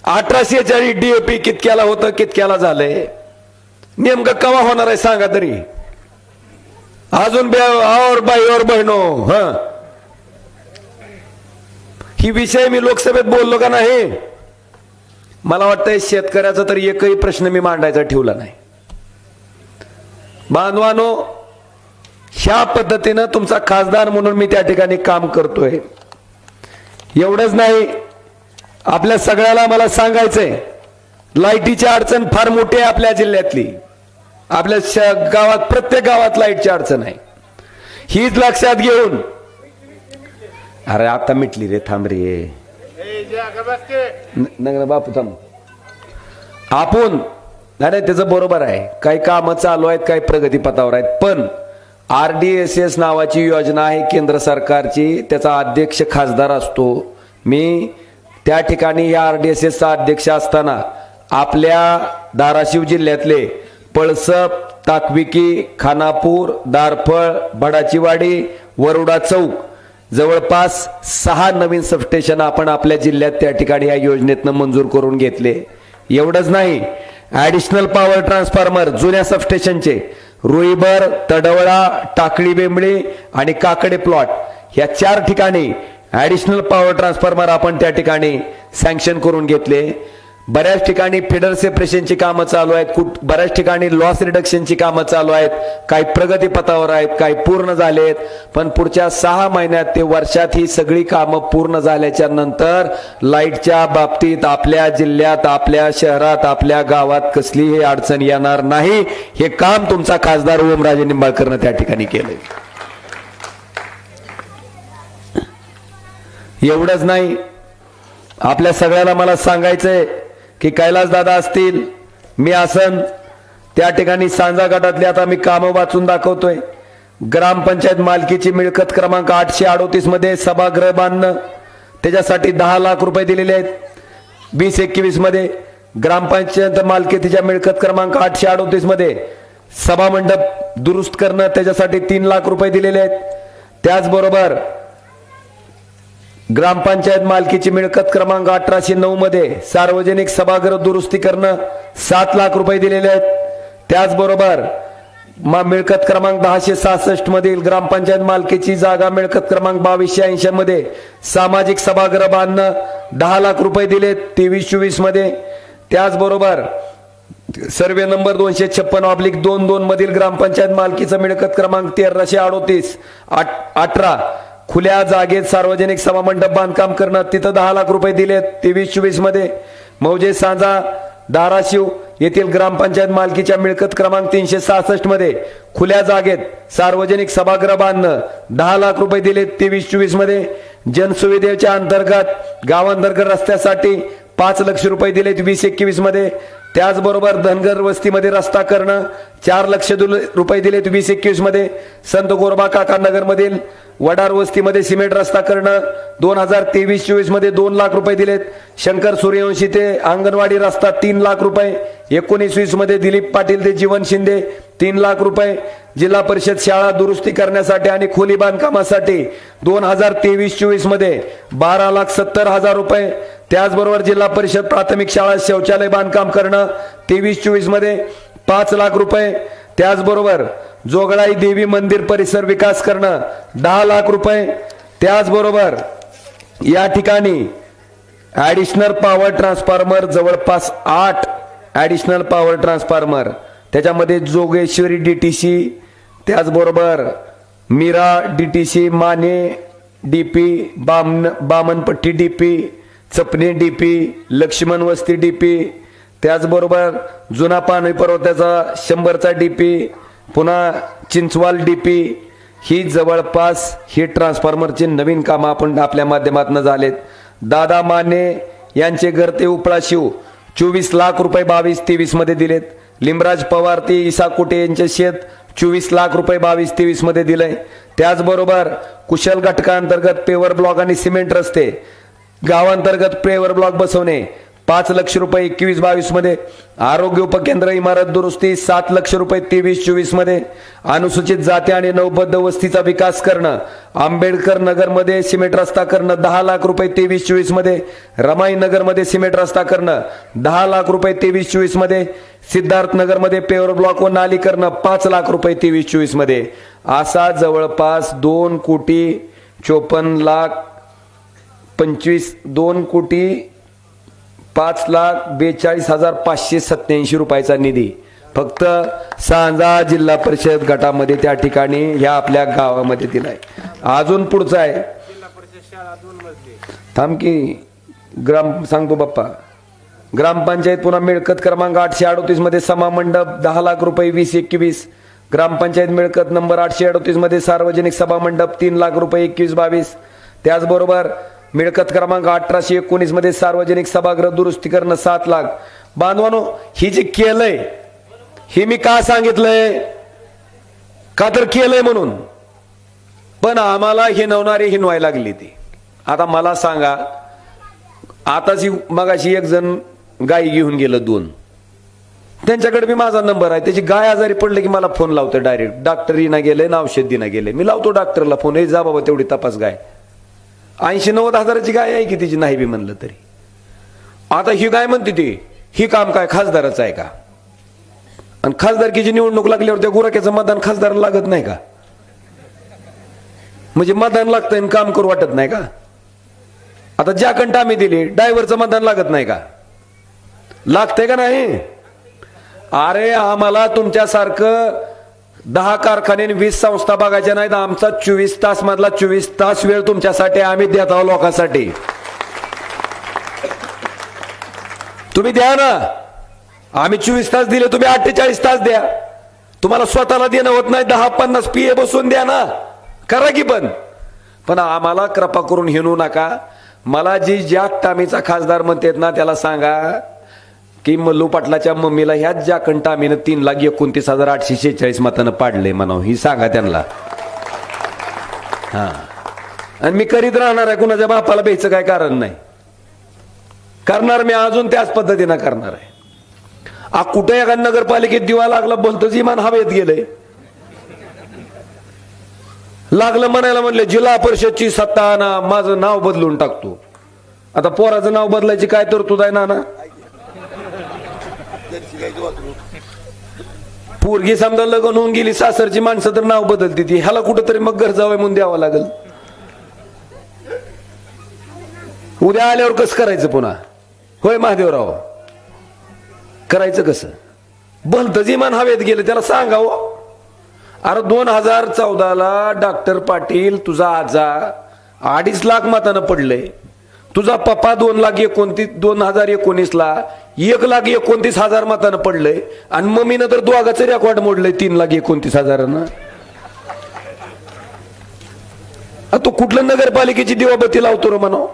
[SPEAKER 1] 1840 DAP कितक्याला होतं, कितक्याला झालंय? नेमकं केव्हा होणार आहे सांगा तरी. अजून और बाई और बहिणो, ही विषय मी लोकसभेत बोललो का नाही? मला वाटतंय शेतकऱ्याचा तर एकही प्रश्न मी मांडायचा ठेवला नाही. बांधवानो, ह्या पद्धतीनं तुमचा खासदार म्हणून मी त्या ठिकाणी काम करतोय. एवढंच नाही, आपल्या सगळ्याला मला सांगायचंय, लाईटीची अडचण फार मोठी आहे आपल्या जिल्ह्यातली. आपल्या गावात, प्रत्येक गावात लाईटची अडचण आहे. हीच लक्षात घेऊन, अरे आता मिटली रे, थांब रे बापू थांब. आपण नाही, त्याचं बरोबर आहे, काही कामं चालू आहेत, काही प्रगतीपथावर आहेत. पण RDSS नावाची योजना आहे केंद्र सरकारची, त्याचा अध्यक्ष खासदार असतो. मी त्या ठिकाणी या RDSSचा अध्यक्ष असताना आपल्या धाराशिव जिल्ह्यातले पळसप, ताकविकी, खानापूर, दारफळ, भडाचीवाडी, वरुडा चौक जवळपास 6 नवीन सबस्टेशन आपण आपल्या जिल्ह्यात त्या ठिकाणी या योजनेतनं मंजूर करून घेतले. एवढंच नाही, ऍडिशनल पॉवर ट्रान्सफॉर्मर जुन्या सबस्टेशनचे रुईबर, तडवळा, टाकळी बेंबळी आणि काकडे प्लॉट ह्या 4 ठिकाणी ऍडिशनल पॉवर ट्रान्सफॉर्मर आपण त्या ठिकाणी सँक्शन करून घेतले. बऱ्याच ठिकाणी फिडर सेपरेशनची कामं चालू आहेत, बऱ्याच ठिकाणी लॉस रिडक्शनची कामं चालू आहेत. काही प्रगतीपथावर आहेत, काही पूर्ण झालेत. पण पुढच्या 6 महिन्यात ते वर्षात ही सगळी कामं पूर्ण झाल्याच्या नंतर लाईटच्या बाबतीत आपल्या जिल्ह्यात, आपल्या शहरात, आपल्या गावात कसलीही अडचण येणार नाही. हे काम तुमचा खासदार ओमराजे निंबाळकरनं त्या ठिकाणी केलंय. एवढंच नाही, आपल्या सगळ्याला मला सांगायचंय की कैलास दादा असतील, मी आसन त्या ठिकाणी सांजा गटातले आता मी कामं वाचून दाखवतोय. ग्रामपंचायत मालकीची मिळकत क्रमांक 838 मध्ये सभागृह बांधणं, त्याच्यासाठी 10 लाख रुपये दिलेले आहेत. 2021 मध्ये ग्रामपंचायत मालकीच्या मिळकत क्रमांक 838 मध्ये सभामंडप दुरुस्त करणं, त्याच्यासाठी 3 लाख रुपये दिलेले आहेत. त्याचबरोबर ग्रामपंचायत मालकीची मिळकत क्रमांक 1809 मध्ये सार्वजनिक सभागृह दुरुस्ती करणं, 7 लाख रुपये दिलेले आहेत. त्याचबरोबर मिळकत क्रमांक 1066 मधील ग्रामपंचायत मालकीची जागा मिळकत क्रमांक 2280 मध्ये सामाजिक सभागृह बांधणं, 10 लाख रुपये दिलेत 23-24 मध्ये. त्याचबरोबर सर्वे नंबर 256/22 मधील ग्रामपंचायत मालकीचा मिळकत क्रमांक 1338/18 खुल्या जागेत सार्वजनिक सभामंडप बांधकाम करणं, तिथं 10 लाख रुपये दिलेत 23-24 मध्ये. मौजे सांजा धाराशिव येथील ग्रामपंचायत मालकीच्या मिळकत क्रमांक 366 मध्ये खुल्या जागेत सार्वजनिक सभागृह बांधणं, 10 लाख रुपये दिले 23-24 मध्ये. जनसुविधेच्या अंतर्गत गावांतर्गत रस्त्यासाठी 5 लाख रुपये दिले 20-21 मध्ये. त्याचबरोबर धनगर वस्तीमध्ये रस्ता करणं, 4 लाख रुपये दिले 20-21 मध्ये. संत गोरबा काका नगर मधील वडार वस्तीमध्ये सिमेंट रस्ता करणं, 2023-24 मध्ये 2 लाख रुपये दिलेत. शंकर सूर्यवंशी ते अंगणवाडी रस्ता 3 लाख रुपये. 19-20 मध्ये दिलीप पाटील ते जीवन शिंदे 3 लाख रुपये. जिल्हा परिषद शाळा दुरुस्ती करण्यासाठी आणि खोली बांधकामासाठी 2023-24 मध्ये 12,70,000 रुपये. त्याचबरोबर जिल्हा परिषद प्राथमिक शाळा शौचालय बांधकाम करणं 23-24 मध्ये 5 लाख रुपये. त्याचबरोबर जोगळाई देवी मंदिर परिसर विकास करणं 10 लाख रुपये. त्याचबरोबर या ठिकाणी ऍडिशनल पॉवर ट्रान्सफॉर्मर जवळपास 8 ऍडिशनल पॉवर ट्रान्सफॉर्मर, त्याच्यामध्ये जोगेश्वरी डीटीसी, त्याचबरोबर Meera DTC, Mane DP, Bamanpatti DP, Chapane DP, Laxman Vasti DP, त्याचबरोबर जुना पाणी पुरवठ्याचा 100चा डीपी, पुन्हा चिंचवाल डीपी. ही जवळपास ही ट्रान्सफॉर्मरचे नवीन कामं आपण आपल्या माध्यमातून झालेत. दादा माने यांचे घर ते उपळाशिव 24 लाख रुपये 22-23 मध्ये दिलेत. लिमराज पवार ते इसा कुटे यांचे शेत 24 लाख रुपये 22-23 मध्ये दिलंय. त्याचबरोबर कुशल घटकांतर्गत पेवर ब्लॉक आणि सिमेंट रस्ते, गावांतर्गत पेवर ब्लॉक बसवणे 5 लाख रुपये 21-22 मध्ये. आरोग्य उपकेंद्र इमारत दुरुस्ती 7 लाख रुपये 23-24 मध्ये. अनुसूचित जाती आणि नवबद्ध वस्तीचा विकास करणं, आंबेडकर नगर मध्ये सिमेंट रस्ता करणं 10 लाख रुपये 23-24 मध्ये. रमाई नगर मध्ये सिमेंट रस्ता करणं 10 लाख रुपये 23-24 मध्ये. सिद्धार्थ नगर मध्ये पेवर ब्लॉक व नाली करणं 5 लाख रुपये 23-24 मध्ये. असा जवळपास 2,542,587 रुपयाचा निधी फक्त सांजा जिल्हा परिषद गटामध्ये त्या ठिकाणी ह्या आपल्या गावामध्ये दिलाय. अजून पुढचा आहे, थांब की ग्राम सांगतो बाप्पा. ग्रामपंचायत पुन्हा मिळकत क्रमांक 838 मध्ये समामंडप 10 लाख रुपये 20-21. ग्रामपंचायत मिळकत नंबर 838 मध्ये सार्वजनिक सभामंडप 3 लाख रुपये 21-22. त्याचबरोबर मिळकत क्रमांक 1819 मध्ये सार्वजनिक सभागृह दुरुस्ती करणं 7 लाख. बांधवानो, ही जे केलंय हे मी का सांगितलंय, का तर केलंय म्हणून, पण आम्हाला हिनवणारी हिनवायला लागली ती. आता मला सांगा, आताची मगाशी एक जण गाय घेऊन गेलं 2, त्यांच्याकडे मी माझा नंबर आहे, त्याची गाय आजारी पडले की मला फोन लावतो डायरेक्ट. डॉक्टरीना गेले ना औषध दिना गेले, मी लावतो डॉक्टरला फोन, हे जा बाबा तेवढी तपास गाय. 80-90 हजाराची गाय आहे की तिची, नाही बी म्हणलं तरी. आता ही गाय म्हणते ती ही काम काय खासदाराचं आहे का? आणि खासदारकीची निवडणूक लागल्यावर त्या गुराख्याचं मतदान खासदाराला लागत नाही का? म्हणजे मतदान लागतंय आणि काम करू वाटत नाही का? आता ज्या कंट आम्ही दिली ड्रायव्हरचं मतदान लागत नाही का? लागतंय का नाही? अरे आम्हाला तुमच्यासारखं 10 कारखाने 20 संस्था बघायच्या नाहीत. आमचा 24 तास मधला 24 तास वेळ तुमच्यासाठी आम्ही देत आहोत लोकांसाठी. तुम्ही द्या ना, आम्ही 24 तास दिले, तुम्ही 48 तास द्या. तुम्हाला स्वतःला देणं होत नाही, 10-50 PA बसून द्या ना, करा की. पण आम्हाला कृपा करून हिणू नका. मला जी ज्या टामीचा खासदार म्हणतात ना त्याला सांगा की मल्लू पाटलाच्या मम्मीला ह्याच ज्या कंटामीनं 3,29,846 मतानं पाडले म्हणावं, ही सांगा त्यांना. हा, आणि मी करीत राहणार आहे, कुणाच्या बापाला भ्यायचं काय कारण नाही. करणार मी, अजून त्याच पद्धतीनं करणार आहे. कुठे एका नगरपालिकेत दिवा लागला बोलतोच इमान हवेत गेलंय. लागलं म्हणायला म्हणले जिल्हा परिषदची सत्ता आणा, माझं नाव बदलून टाकतो. आता पोराचं नाव बदलायची काय तरतूद आहे ना? पोरगी समजा लग्न होऊन गेली, सासरची माणसं तर नाव बदलती ती, ह्याला कुठंतरी मग घर जावं म्हणून द्यावं लागल. उद्या आल्यावर कसं करायचं पुन्हा? होय महादेवराव, करायचं कसं? भलतंच इमान हवेत गेलं, त्याला सांगावं. अरे 2014ला डॉक्टर पाटील तुझा आजा 2.5 लाख मतानं पडलंय, तुझा पप्पा 2019ला 1,29,000 मतानं पडलंय, आणि मम्मीनं तर दोघाचं रेकॉर्ड मोडलंय 3,29,000. तो कुठलं नगरपालिकेची दिवाबत्ती लावतो रे म्हणाव.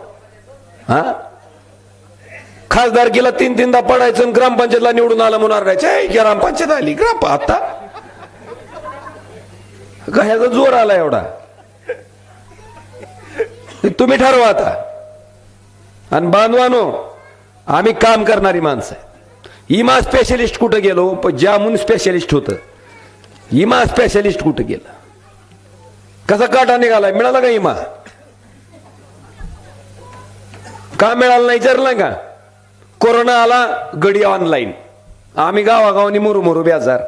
[SPEAKER 1] हा, खासदारकीला 3-3दा पडायचं आणि ग्रामपंचायतला निवडून आलं म्हणून आरडायचं ग्रामपंचायत आली आता ह्याचा जोर आला एवढा. तुम्ही ठरवा आता. आणि बांधवानो, आम्ही काम करणारी माणसं आहे. इमा स्पेशलिस्ट कुठं गेलो, पण जामून स्पेशलिस्ट होतं, इमा स्पेशलिस्ट कुठं गेलं, कसा काटा निघालाय, मिळाला का इमा? का मिळाला नाही विचारलं का? कोरोना आला, गडी ऑनलाईन, आम्ही गावागावानी मुरुमुरू बेजार.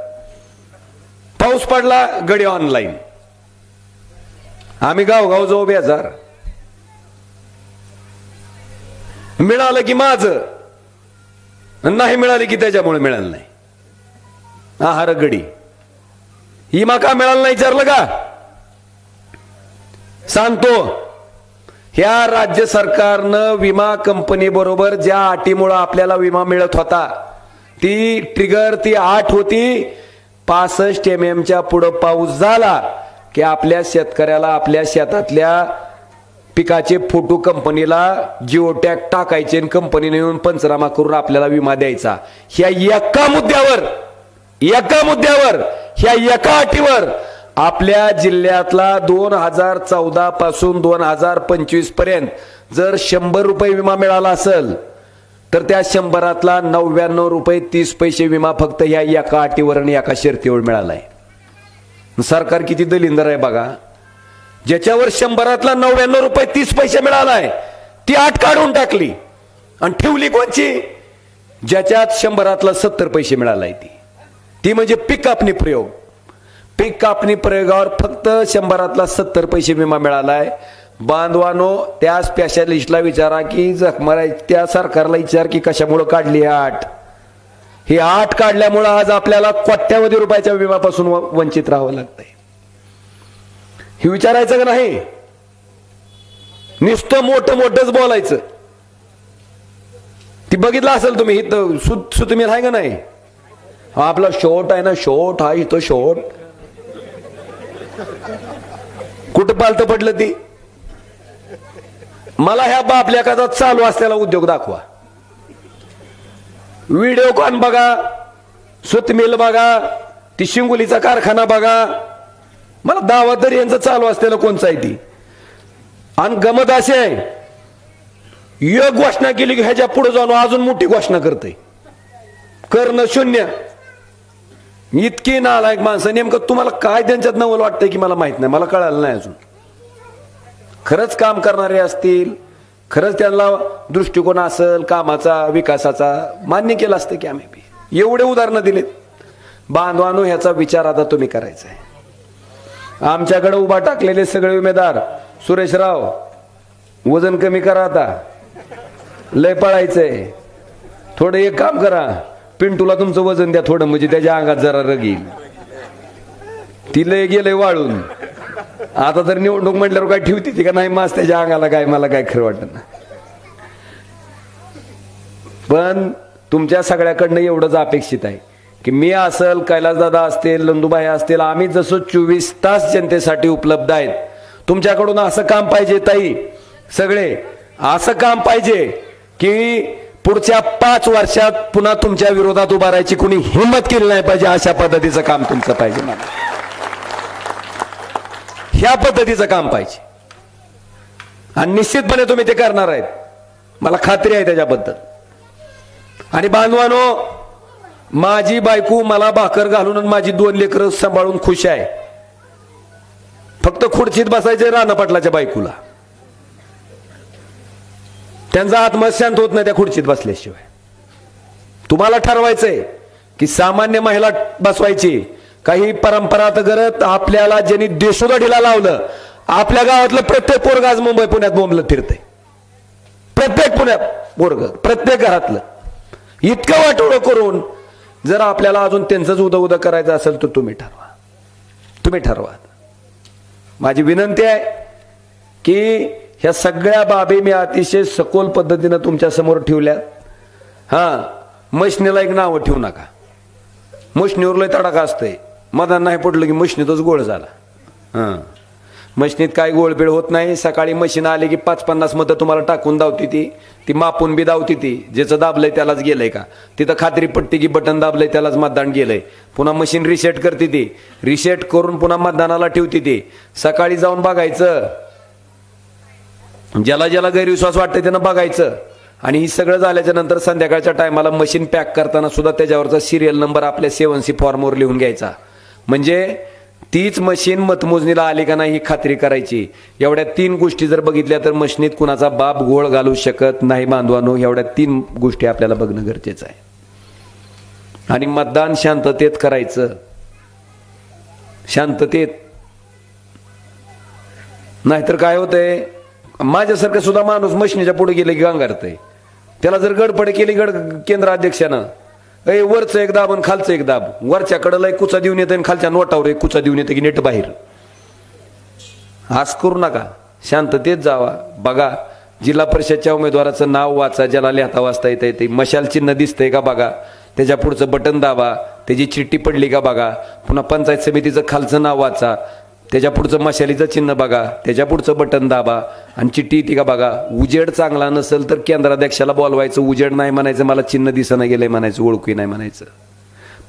[SPEAKER 1] पाऊस पडला, गडी ऑनलाईन, आम्ही गावगाव जाऊ बेजार. मिळालं की माझं, नाही मिळाले की त्याच्यामुळे मिळालं नाही. आहार गडी इमा का मिळालं नाही विचारलं का? सांगतो. ह्या राज्य सरकारनं विमा कंपनी बरोबर ज्या अटीमुळे आपल्याला विमा मिळत होता, ती ट्रिगर ती 8 होती. 65 MM पुढे पाऊस झाला की आपल्या शेतकऱ्याला आपल्या शेतातल्या पिकाचे फोटो कंपनीला जिओ टॅग टाकायचे आणि कंपनीने येऊन पंचनामा करून आपल्याला विमा द्यायचा. ह्या एका मुद्द्यावर ह्या एका अटीवर आपल्या जिल्ह्यातला 2014 पासून 2025 पर्यंत जर 100 रुपये विमा मिळाला असेल तर त्या 100रातला 99 रुपये 30 पैसे विमा फक्त ह्या एका अटीवर आणि एका शर्तीवर मिळालाय. सरकार किती दलिंदर आहे बघा. ज्याच्यावर 100रातला 99 रुपये 30 पैसे मिळालाय ती अट काढून टाकली आणि ठेवली कोणची? ज्याच्यात 100रातला 70 पैसे मिळालाय ती म्हणजे पीक कापणी प्रयोग. पीक कापणी प्रयोगावर फक्त 100रातला 70 पैसे विमा मिळालाय. बांधवानो, त्या स्पेशलिस्टला विचारा की जखमारा त्या सरकारला विचार की कशामुळे काढली आठ. ही आठ काढल्यामुळे आज आपल्याला कोट्यावधी रुपयाच्या विम्यापासून वंचित राहावं लागतंय. हे विचारायचं का नाही? नुसतं मोठंच बोलायचं. ती बघितलं असेल तुम्ही, इथं सुतमीर आहे का नाही? हा आपला शॉट आहे ना, शॉट हा इथं शॉट. कुठं पालतं पडलं ती? मला ह्या बापल्या कदा चालू असलेला उद्योग दाखवा. व्हिडिओ कॉन बघा, सुतमिल बघा, ती शिंगोलीचा कारखाना बघा. मला दावा तरी यांचं चालू असलेलं कोणचं आहे ती. आणि गमत असे आहे, एक घोषणा केली की ह्याच्या पुढे जाऊन अजून मोठी घोषणा करते. करणं शून्य. इतकी नालायक माणसं. नेमकं तुम्हाला काय त्यांच्यात नवल वाटतंय की मला माहित नाही, मला कळालं नाही अजून. खरंच काम करणारे असतील, खरंच त्यांना दृष्टिकोन असेल कामाचा विकासाचा, मान्य केलं असतं की आम्ही एवढे उदाहरणं दिलेत. बांधवानो, ह्याचा विचार आता तुम्ही करायचा आहे. आमच्याकडे उभा टाकलेले सगळे उमेदवार, सुरेशराव वजन कमी करा, आता लय पळायचंय. थोडं एक काम करा, पिंटूला तुमचं वजन द्या थोडं, म्हणजे त्याच्या अंगात जरा रग येईल. ती लय गेलंय वाळून. आता तर निवडणूक म्हटल्यावर काय ठेवती ती का नाही मास त्याच्या अंगाला, काय मला काय खरं वाटत नाही. पण तुमच्या सगळ्याकडनं एवढंच अपेक्षित आहे की मी असेल, कैलासदादा असतील, नंदुबाई असतील, आम्ही जसं 24 तास जनतेसाठी उपलब्ध आहेत. तुमच्याकडून असं काम पाहिजे ताई, सगळे असं काम पाहिजे की पुढच्या 5 वर्षात पुन्हा तुमच्या विरोधात उभारायची कुणी हिंमत केली नाही पाहिजे. अशा पद्धतीचं काम तुमचं पाहिजे मला. ह्या पद्धतीचं काम पाहिजे आणि निश्चितपणे तुम्ही ते करणार आहेत, मला खात्री आहे त्याच्याबद्दल. आणि बांधवानो, माझी बायको मला भाकर घालून आणि माझी 2 लेकरं सांभाळून खुश आहे. फक्त खुर्चीत बसायचे राणा पाटलाच्या बायकोला. त्यांचा आत्मा शांत होत नाही त्या खुर्चीत बसल्याशिवाय. तुम्हाला ठरवायचंय की सामान्य महिला बसवायची, काही परंपरा करत आपल्याला ज्यांनी देशोधडीला लावलं. आपल्या गावातलं प्रत्येक पोरग आज मुंबई पुण्यात बोंबलत फिरतंय. प्रत्येक पुण्यात पोरग, प्रत्येक घरातलं इतकं वाटोळं करून जर आपल्याला अजून त्यांचंच उदं करायचं असेल तर तुम्ही ठरवा. माझी विनंती आहे की ह्या सगळ्या बाबी मी अतिशय सखोल पद्धतीनं तुमच्या समोर ठेवल्या. मशनीला एक नावं ठेवू नका. मशनीवर लय तडाखा असतंय. मधान नाही पडलं की मशनीतच गोळ झाला. मशनीत काय गोळबीळ होत नाही. सकाळी मशीन आली की 5-50 मतं तुम्हाला टाकून दावती ती मापून बी दावती ती. ज्याचं दाबलंय त्यालाच गेलंय का, तिथं खात्री पडते की बटन दाबलंय त्यालाच मतदान गेलंय. पुन्हा मशीन रिसेट करते ती. रिसेट करून पुन्हा मतदानाला ठेवते ती. सकाळी जाऊन बघायचं. ज्याला ज्याला गैरविश्वास वाटतं त्यानं बघायचं. आणि ही सगळं झाल्याच्या नंतर संध्याकाळच्या टायमाला मशीन पॅक करताना सुद्धा त्याच्यावरचा सिरियल नंबर आपल्या 7C फॉर्मवर लिहून घ्यायचा. म्हणजे तीच मशीन मतमोजणीला आली का नाही ही खात्री करायची. एवढ्या 3 गोष्टी जर बघितल्या तर मशीनीत कुणाचा बाप गोळ घालू शकत नाही बांधवानो. एवढ्या 3 गोष्टी आपल्याला बघणं गरजेचं आहे. आणि मतदान शांततेत करायचं. शांततेत. नाहीतर काय होतंय, माझ्यासारखं सुद्धा माणूस मशिनीच्या पुढे गेले की गांगारतय. त्याला जर गडबड केली केंद्राध्यक्षानं, वरचं एक दाब आणि खालचं एक दाब, वरच्या कडेला एक कुचा देऊन येतं आणि खालच्या नोटावर एक कुचा देऊन येतं की नेट बाहेर. आज करू नका. शांततेत जावा. बघा जिल्हा परिषदच्या उमेदवाराचं नाव वाचा, ज्याला लिहिता वाचता येते ते. मशाल चिन्ह दिसतंय का बघा. त्याच्या पुढचं बटन दाबा. त्याची चिठ्ठी पडली का बघा. पुन्हा पंचायत समितीचं खालचं नाव वाचा. त्याच्या पुढचं मशालीचं चिन्ह बघा. त्याच्या पुढचं बटन दाबा आणि चिठ्ठी येते का बघा. उजेड चांगला नसेल तर केंद्राध्यक्षाला बोलवायचं. उजेड नाही म्हणायचं, मला चिन्ह दिसणं गेलंय म्हणायचं, ओळखू नाही म्हणायचं.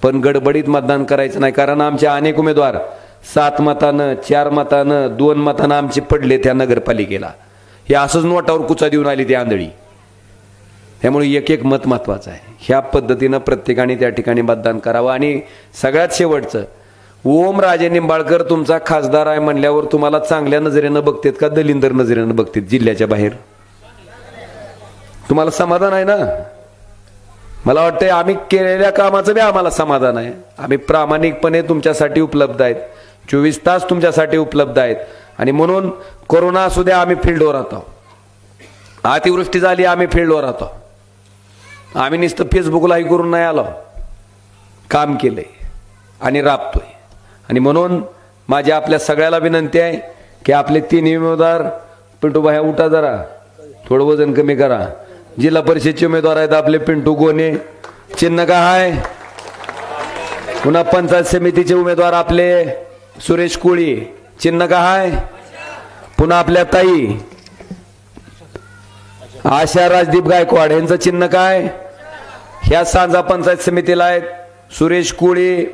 [SPEAKER 1] पण गडबडीत मतदान करायचं नाही. कारण आमचे अनेक उमेदवार 7 मतानं 4 मतानं 2 मतानं आमचे पडले त्या नगरपालिकेला. हे असंच नोटावर कुचा देऊन आली ती आंधळी. त्यामुळे एक मत महत्वाचं आहे. ह्या पद्धतीनं प्रत्येकाने त्या ठिकाणी मतदान करावं. आणि सगळ्यात शेवटचं, ओमराजे निंबाळकर तुमचा खासदार आहे म्हणल्यावर तुम्हाला चांगल्या नजरेनं बघतेत का दलिंदर नजरेनं बघतेत जिल्ह्याच्या बाहेर? तुम्हाला समाधान आहे ना? मला वाटतंय आम्ही केलेल्या कामाचं बी आम्हाला समाधान आहे. आम्ही प्रामाणिकपणे तुमच्यासाठी उपलब्ध आहेत. 24 तास तुमच्यासाठी उपलब्ध आहेत. आणि म्हणून कोरोना असू द्या आम्ही फील्डवर राहतो. अतिवृष्टी झाली आम्ही फील्डवर राहतो. आम्ही नुसतं फेसबुकलाही करून नाही आलो, काम केलंय आणि राबतोय. आणि म्हणून माझी आपल्या सगळ्याला विनंती आहे की आपले 3 उमेदवार, पिंटू भाई उठा जरा, थोडं वजन कमी करा. जिल्हा परिषदचे उमेदवार आहेत आपले पिंटू गोने, चिन्ह का आहे. पुन्हा पंचायत समितीचे उमेदवार आपले सुरेश कोळी, चिन्ह का आहे. पुन्हा आपल्या ताई आशा राजदीप गायकवाड यांचं चिन्ह काय. ह्या सांजा पंचायत समितीला आहेत. सुरेश कोळी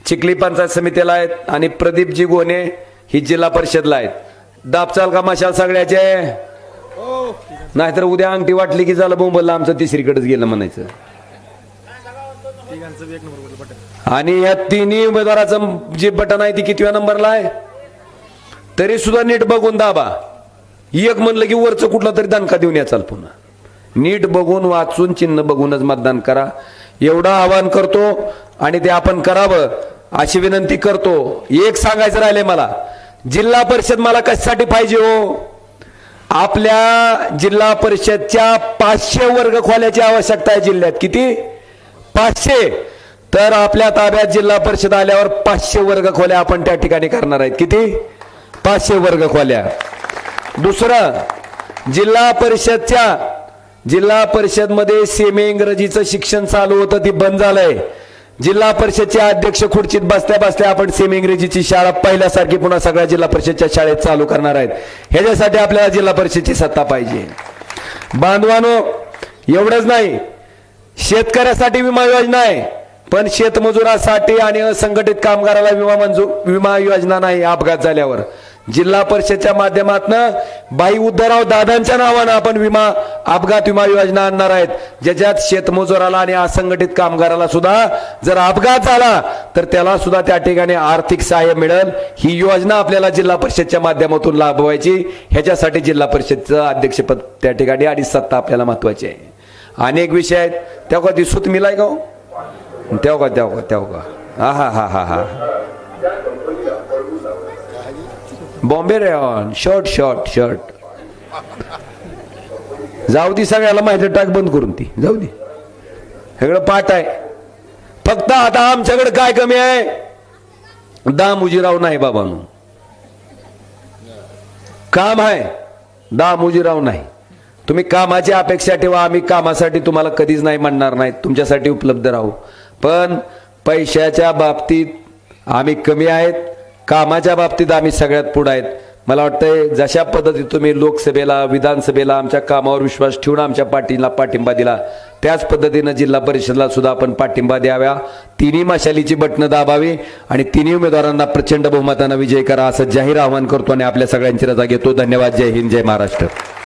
[SPEAKER 1] चिखली पंचायत समितीला आहेत. आणि प्रदीपजी गोने ही जिल्हा परिषदला आहेत. दाबचाल का मशाल सगळ्याचे. नाहीतर उद्या अंगठी वाटली की झालं बोंबलला आमचं तिसरीकडेच गेलं म्हणायचं. आणि या 3 उमेदवाराचं जे बटन आहे ती कितव्या नंबरला आहे तरी सुद्धा नीट बघून दाबा. एक म्हणलं की वरचं कुठला तरी दणका देऊन या चाल. पुन्हा नीट बघून वाचून चिन्ह बघूनच मतदान करा एवढं आवाहन करतो. आणि ते आपण करावं अशी विनंती करतो. एक सांगायचं राहिले मला, जिल्हा परिषद मला कशासाठी पाहिजे हो. आपल्या जिल्हा परिषदच्या 500 वर्ग खोल्याची आवश्यकता आहे जिल्ह्यात. किती? 500. तर आपल्या ताब्यात जिल्हा परिषद आल्यावर 500 वर्ग खोल्या आपण त्या ठिकाणी करणार आहेत. किती? 500 वर्ग खोल्या. दुसरं, जिल्हा परिषद मध्ये सेमी इंग्रजीचं शिक्षण चालू होतं, ती बंद झालंय. जिल्हा परिषदचे अध्यक्ष खुर्चीत बसल्या बसल्या आपण सेमी इंग्रजीची शाळा पहिल्यासारखी पुन्हा सगळ्या जिल्हा परिषदच्या शाळेत चालू करणार आहेत. ह्याच्यासाठी आपल्याला जिल्हा परिषदची सत्ता पाहिजे. बांधवानो, एवढंच नाही, शेतकऱ्यासाठी विमा योजना आहे, पण शेतमजुरासाठी आणि असंघटित कामगाराला विमा योजना नाही. अपघात झाल्यावर जिल्हा परिषदच्या माध्यमातून बाई उद्धवराव दादांच्या नावानं आपण अपघात विमा योजना आणणार आहेत, ज्याच्यात शेतमजुराला आणि असंघटित कामगाराला सुद्धा जर अपघात झाला तर त्याला सुद्धा त्या ठिकाणी आर्थिक सहाय्य मिळेल. ही योजना आपल्याला जिल्हा परिषदच्या माध्यमातून लाभवायची. ह्याच्यासाठी जिल्हा परिषदचं अध्यक्षपद त्या ठिकाणी आणि सत्ता आपल्याला महत्वाची आहे. अनेक विषय आहेत. तेव्हा ती सूत मिलाय का? तेव्हा हा बॉम्बे रेऑन शॉर्ट जाऊ दे. सगळ्याला माहिती टाक बंद करून ती जाऊ दे. सगळं पाठ आहे. फक्त आता आमच्याकडे काय कमी आहे, दामुजीराव नाही बाबांनो, काम आहे, दामुजीराव नाही. तुम्ही कामाची अपेक्षा ठेवा, आम्ही कामासाठी तुम्हाला कधीच नाही म्हणणार नाही, तुमच्यासाठी उपलब्ध राहू. पण पैशाच्या बाबतीत आम्ही कमी आहेत, कामाच्या बाबतीत आम्ही सगळ्यात पुढे आहेत. मला वाटतंय जशा पद्धतीने तुम्ही लोकसभेला विधानसभेला आमच्या कामावर विश्वास ठेवून आमच्या पार्टीला पाठिंबा दिला, त्याच पद्धतीनं जिल्हा परिषदला सुद्धा आपण पाठिंबा द्याव्या. तिन्ही मशालीची बटणं दाबावी आणि तिन्ही उमेदवारांना प्रचंड बहुमतानं विजय करा असं जाहीर आवाहन करतो आणि आपल्या सगळ्यांची रजा घेतो. धन्यवाद. जय हिंद, जय महाराष्ट्र.